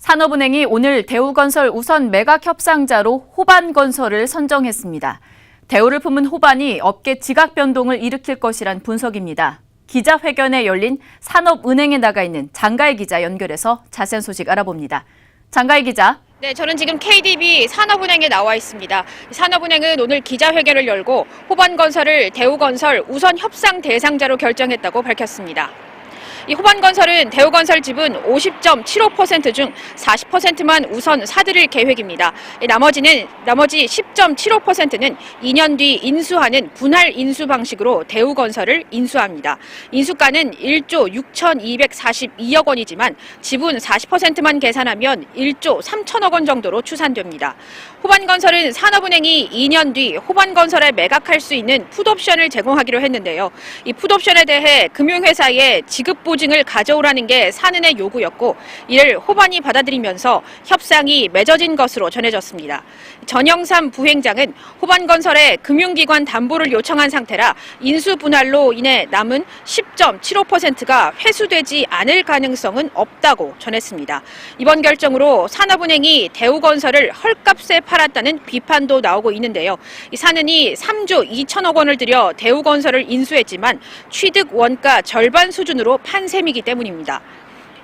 산업은행이 오늘 대우건설 우선 매각 협상자로 호반건설을 선정했습니다. 대우를 품은 호반이 업계 지각 변동을 일으킬 것이란 분석입니다. 기자회견에 열린 산업은행에 나가 있는 장가희 기자 연결해서 자세한 소식 알아봅니다. 장가희 기자. 네, 저는 지금 KDB 산업은행에 나와 있습니다. 산업은행은 오늘 기자회견을 열고 호반건설을 대우건설 우선 협상 대상자로 결정했다고 밝혔습니다. 이 호반건설은 대우건설 지분 50.75% 중 40%만 우선 사들일 계획입니다. 나머지 10.75%는 2년 뒤 인수하는 분할 인수 방식으로 대우건설을 인수합니다. 인수가는 1조 6,242억 원이지만 지분 40%만 계산하면 1조 3천억 원 정도로 추산됩니다. 호반건설은 산업은행이 2년 뒤 호반건설에 매각할 수 있는 풋옵션을 제공하기로 했는데요. 이 풋옵션에 대해 금융회사에 지급 보증을 가져오라는 게 산은의 요구였고, 이를 호반이 받아들이면서 협상이 맺어진 것으로 전해졌습니다. 전영삼 부행장은 호반건설에 금융기관 담보를 요청한 상태라 인수 분할로 인해 남은 10.75%가 회수되지 않을 가능성은 없다고 전했습니다. 이번 결정으로 산업은행이 대우건설을 헐값에 팔았다는 비판도 나오고 있는데요. 산은이 3조 2천억 원을 들여 대우건설을 인수했지만 취득 원가 절반 수준으로 판 셈이기 때문입니다.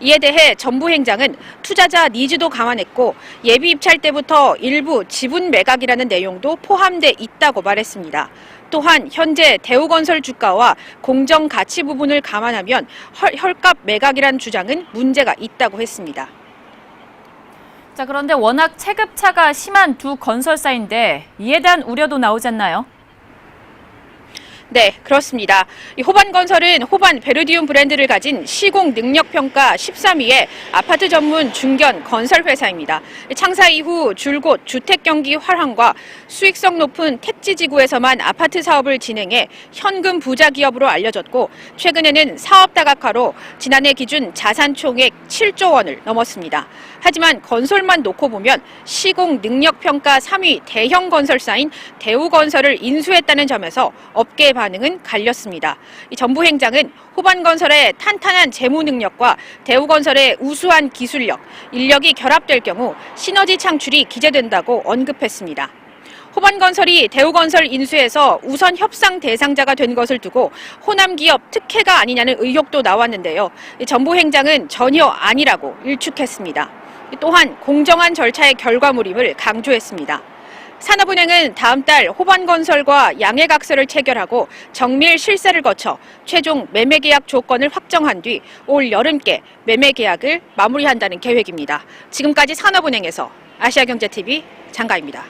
이에 대해 전 부행장은 투자자 니즈도 감안했고 예비 입찰 때부터 일부 지분 매각이라는 내용도 포함돼 있다고 말했습니다. 또한 현재 대우건설 주가와 공정 가치 부분을 감안하면 헐값 매각이란 주장은 문제가 있다고 했습니다. 자, 그런데 워낙 체급차가 심한 두 건설사인데 이에 대한 우려도 나오지 않나요? 네, 그렇습니다. 이 호반건설은 호반 베르디움 브랜드를 가진 시공 능력평가 13위의 아파트 전문 중견 건설회사입니다. 창사 이후 줄곧 주택 경기 활황과 수익성 높은 택지지구에서만 아파트 사업을 진행해 현금 부자 기업으로 알려졌고, 최근에는 사업 다각화로 지난해 기준 자산 총액 7조 원을 넘었습니다. 하지만 건설만 놓고 보면 시공 능력평가 3위 대형 건설사인 대우건설을 인수했다는 점에서 업계 반응은 갈렸습니다. 이 전 부행장은 호반건설의 탄탄한 재무 능력과 대우건설의 우수한 기술력, 인력이 결합될 경우 시너지 창출이 기대된다고 언급했습니다. 호반건설이 대우건설 인수에서 우선 협상 대상자가 된 것을 두고 호남 기업 특혜가 아니냐는 의혹도 나왔는데요. 전 부행장은 전혀 아니라고 일축했습니다. 또한 공정한 절차의 결과물임을 강조했습니다. 산업은행은 다음 달 호반건설과 양해각서를 체결하고 정밀 실사를 거쳐 최종 매매계약 조건을 확정한 뒤 올 여름께 매매계약을 마무리한다는 계획입니다. 지금까지 산업은행에서 아시아경제TV 장가희입니다.